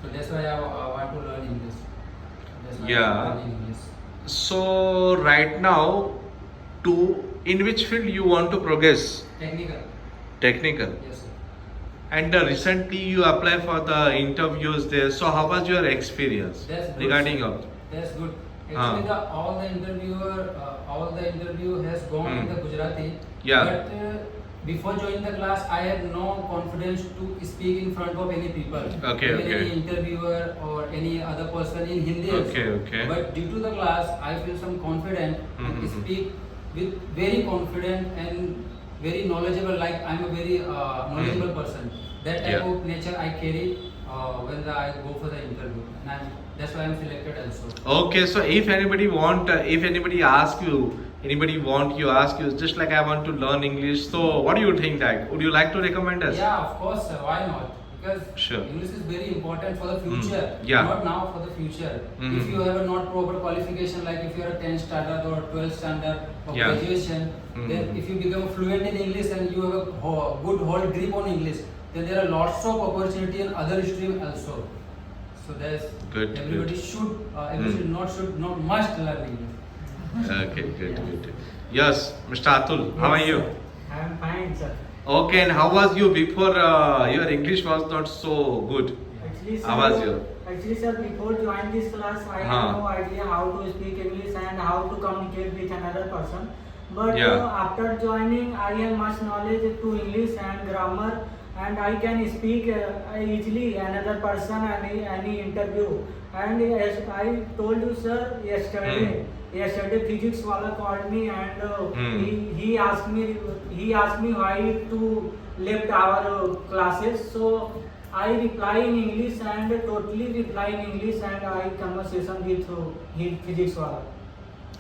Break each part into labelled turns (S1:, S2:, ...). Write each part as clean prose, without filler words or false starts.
S1: So that's why I want to learn English. That's why I'm
S2: Yeah.
S1: learning English.
S2: So right now, to in which field you want to progress?
S1: Technical.
S2: Technical.
S1: Yes, sir.
S2: And recently you apply for the interviews there. So how was your experience
S1: That's good.
S2: regarding
S1: Sir.
S2: of?
S1: That's good. Actually, all the interview has gone in the Gujarati.
S2: Yeah.
S1: But before joining the class, I had no confidence to speak in front of any people.
S2: Okay,
S1: Even
S2: okay.
S1: any interviewer or any other person in Hindi.
S2: Okay,
S1: also.
S2: okay.
S1: But due to the class, I feel some confident
S2: Mhm.
S1: to speak with very confident and very knowledgeable. Like I'm a very knowledgeable person. That type
S2: Yeah.
S1: of nature I carry when I go for the interview, and that's why I'm selected also.
S2: Okay, so if anybody if anybody ask you, ask you, just like I want to learn English. So what do you think that? Would you like to recommend us?
S1: Yeah, of course, sir. Why not? Because
S2: Sure.
S1: English is very important for the future.
S2: Yeah.
S1: Not now, for the future. If you have a not proper qualification, like if you are a 10th standard or 12th standard or
S2: Yeah.
S1: graduation, then if you become fluent in English and you have a good hold grip on English, then there are lots of opportunity in other stream also. So there's
S2: Good,
S1: everybody
S2: good.
S1: should not must learn English.
S2: Okay, good. Yes, Mr. Atul, how are you?
S3: I am fine, sir.
S2: Okay, and how was you before your English was not so good?
S3: Actually, sir,
S2: How was you?
S3: Sir, before joining this class, I had no idea how to speak English and how to communicate with another person. But
S2: Yeah.
S3: After joining, I have much knowledge to English and grammar, and I can speak easily another person any interview. And as I told you, sir, yesterday physics wala called me and he asked me why to left our classes. So I reply in English and totally reply in English, and I conversation with physics wala.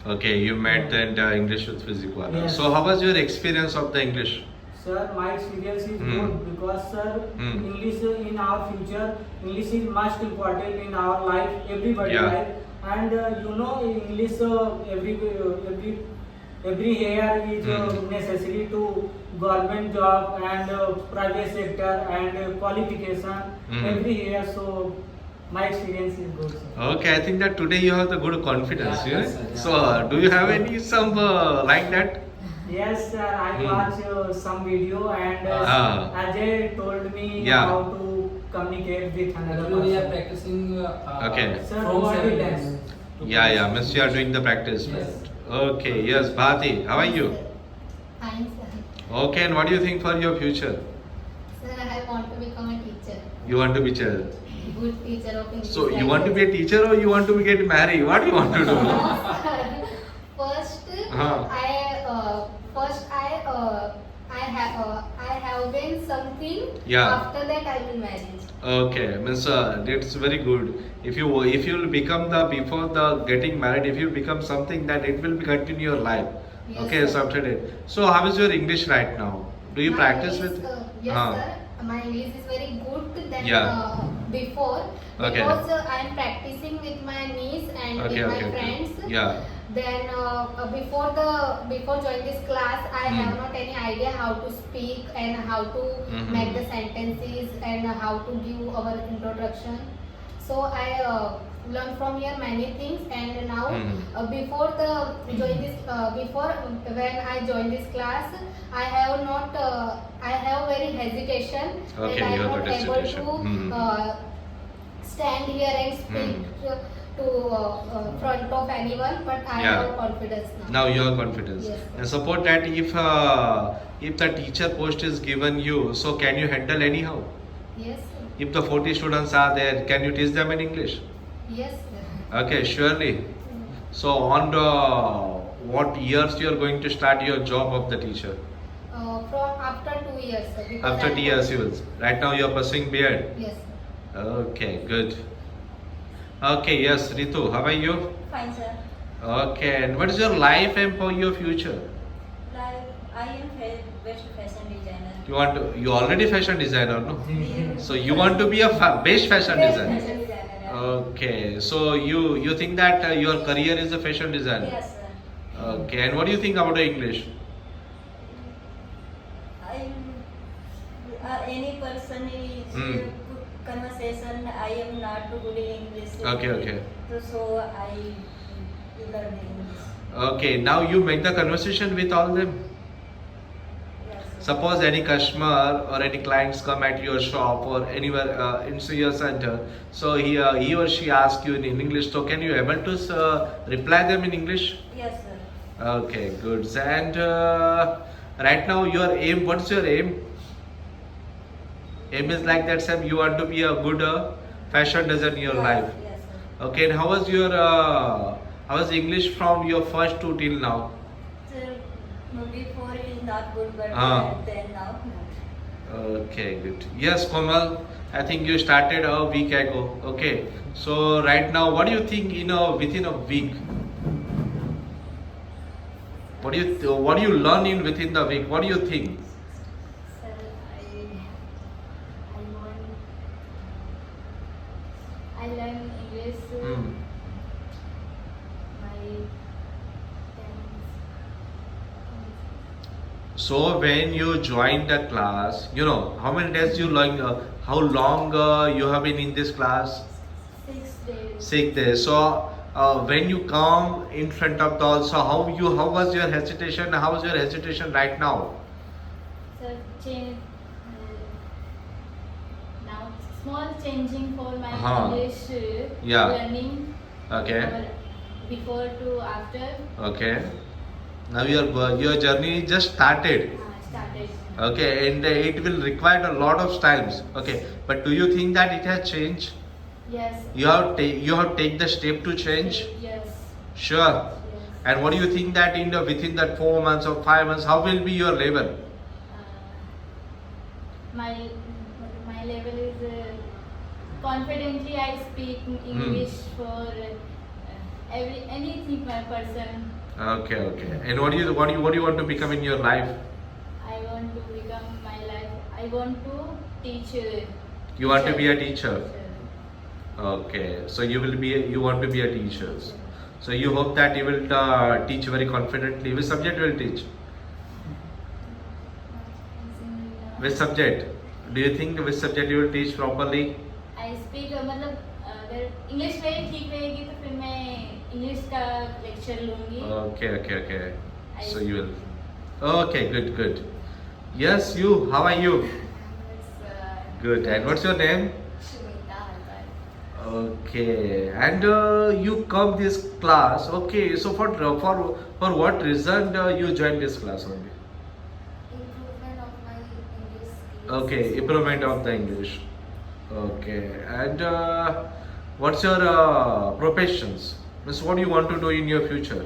S2: Okay, you met that English with physics.
S3: Yes.
S2: So how was your experience of the English?
S3: Sir, my experience is good because, sir, English in our future, English is most important in our life, everybody
S2: Yeah.
S3: life. And English every year is necessary to government job and private sector and qualification every year. So my experience is good, sir.
S2: Okay, I think that today you have the good confidence.
S1: Yeah, yes, sir, yeah.
S2: So do you have any some like that?
S3: Yes, sir. I watched some video and Ajay told me
S2: Yeah.
S3: how to communicate with another
S1: Actually, we are
S3: person.
S1: practicing.
S2: Okay.
S3: Sir,
S1: from
S3: what
S1: 7
S3: is
S1: days.
S3: that?
S2: Yeah, means you are doing the practice.
S1: Yes.
S2: Okay, yes, Bhati, how are you?
S4: Fine, sir.
S2: Okay, and what do you think for your future?
S4: Sir, I want to become a teacher.
S2: You want to be chair.
S4: Good teacher of English.
S2: So you want to be a teacher or you want to get married? What do you want to do?
S4: First,
S2: Uh-huh.
S4: I have been something.
S2: Yeah.
S4: After that, I will marry.
S2: Okay, means that's very good. If you will become the before the getting married, if you become something that it will be continue your life.
S4: Yes,
S2: Okay,
S4: sir.
S2: after that. So how is your English right now? Do you
S4: My
S2: practice
S4: English,
S2: with?
S4: yes,
S2: Uh-huh.
S4: sir. My English is very good than
S2: Yeah.
S4: before
S2: Okay.
S4: because I am practicing with my niece and
S2: Okay,
S4: with my
S2: okay.
S4: friends.
S2: Yeah.
S4: Then before joining this class, I have not any idea how to speak and how to make the sentences and how to give our introduction. So I learned from here many things, and now before when I joined this class, I have very hesitation,
S2: Okay,
S4: and I
S2: you
S4: am
S2: have
S4: not
S2: a
S4: able
S2: hesitation.
S4: to stand here and speak to front of anyone, but I
S2: Yeah.
S4: have confidence now.
S2: Now you have confidence.
S4: Yes.
S2: And suppose that if the teacher post is given you, so can you handle anyhow?
S4: Yes, sir.
S2: If the 40 students are there, can you teach them in English?
S4: Yes, sir.
S2: Okay, surely. So on the what years you are going to start your job of the teacher?
S4: From after 2 years, sir. because
S2: After
S4: I am
S2: 2 years you will. Right now you are pursuing B.Ed.
S4: Yes, sir.
S2: Okay, good. Okay, yes, Ritu, how are you?
S5: Fine, sir.
S2: Okay, and what is your life aim for your future?
S5: Like I am best fashion designer.
S2: You already fashion designer, no? So you want to be a best fashion
S5: Best
S2: designer.
S5: fashion designer. Yeah.
S2: Okay, so you think that your career is a fashion designer?
S5: Yes, sir.
S2: Okay, and what do you think about English?
S5: I any person is conversation. I am not good in English.
S2: Okay.
S5: So I learn English.
S2: Okay, now you make the conversation with all them.
S5: Yes.
S2: Suppose any customer or any clients come at your shop or anywhere into your center, so he or she asks you in English, so can you able to reply them in English?
S5: Yes, sir.
S2: Okay, good. And right now your aim, what's your aim? Aim is like that, Sam, you want to be a good fashion designer in your life.
S5: Yes, sir.
S2: Okay, and how was your how was English from your first to till now?
S5: Sir, before is not good, but
S2: Ah.
S5: then now good.
S2: Okay, good. Yes, Komal, I think you started a week ago. Okay, so right now, what do you think within a week? What do you learn in within the week? What do you think?
S5: Sir, I learn English.
S2: Hmm.
S5: My
S2: So when you join the class, how many days you learn? How long you have been in this class?
S5: 6 days.
S2: 6 days. So when you come in front of the also, how was your hesitation? How was your hesitation right now?
S6: Sir, change now small changing for my English
S2: Yeah.
S6: learning.
S2: Okay.
S6: Before to after
S2: Okay. Now your journey just started.
S6: started.
S2: Okay, and it will require a lot of times. Okay, but do you think that it has changed?
S6: Yes.
S2: You have take the step to change.
S6: Yes.
S2: Sure.
S6: Yes.
S2: And what do you think that within that 4 months or 5 months, how will be your level?
S6: My level is confidently I speak English for anything my person.
S2: Okay. And what do you want to become in your life?
S6: I want to become my life. I want to teach.
S2: You want to be a teacher. Okay, so you want to be a teacher. So you hope that you will teach very confidently. Which subject you will teach? Which subject? Do you think which subject you will teach properly?
S6: I speak मतलब अगर English मेरी ठीक रहेगी तो फिर मैं English का lecture लूँगी.
S2: Okay. So you will. Okay, good. Yes, you. How are you? Good. And what's your name? Okay. And you come this class. Okay. So for what reason you joined this class only?
S4: Improvement of my English skills.
S2: Okay, improvement of the English. Okay. And what's your professions? Means what do you want to do in your future?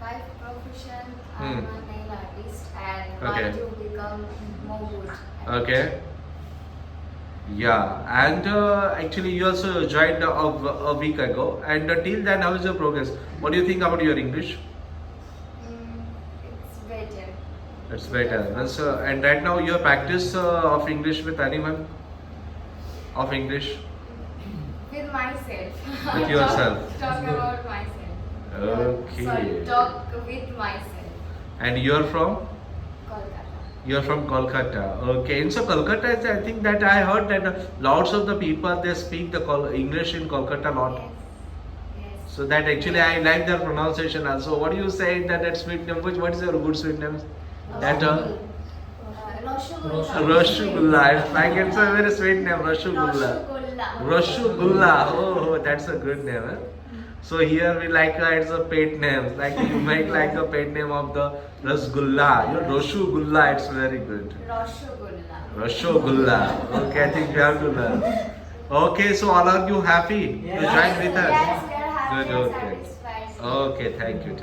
S4: By profession,
S2: Hmm.
S4: I'm a nail artist and
S2: Okay.
S4: want to become more good.
S2: Okay. Yeah, and actually you also joined a week ago. And till then, how is your progress? What do you think about your English?
S4: It's better.
S2: It's better. And right now, your practice of English with anyone? Of English?
S4: With myself.
S2: With yourself.
S4: Talk about myself.
S2: Okay.
S4: Sorry, talk with myself.
S2: And you're from?
S4: Kolkata.
S2: You're from Kolkata. Okay. And so Kolkata is, I think that I heard that lots of the people they speak the English in Kolkata a lot.
S4: Yes.
S2: So that actually I like their pronunciation also. What do you say that sweet name? What is your good sweet name? That Rasgulla. It's a very sweet name. Rasgulla. Rasgulla. Oh, that's a good name. Huh? So here we like it's a pet name. Like you make like a pet name of the Rasgulla. Rasgulla. It's very good. Rasgulla. Okay, I think we have to learn. Okay, so all are you happy to join with us?
S4: Yes, we are happy
S2: Good,
S4: and
S2: okay.
S4: satisfied.
S2: Okay, thank you.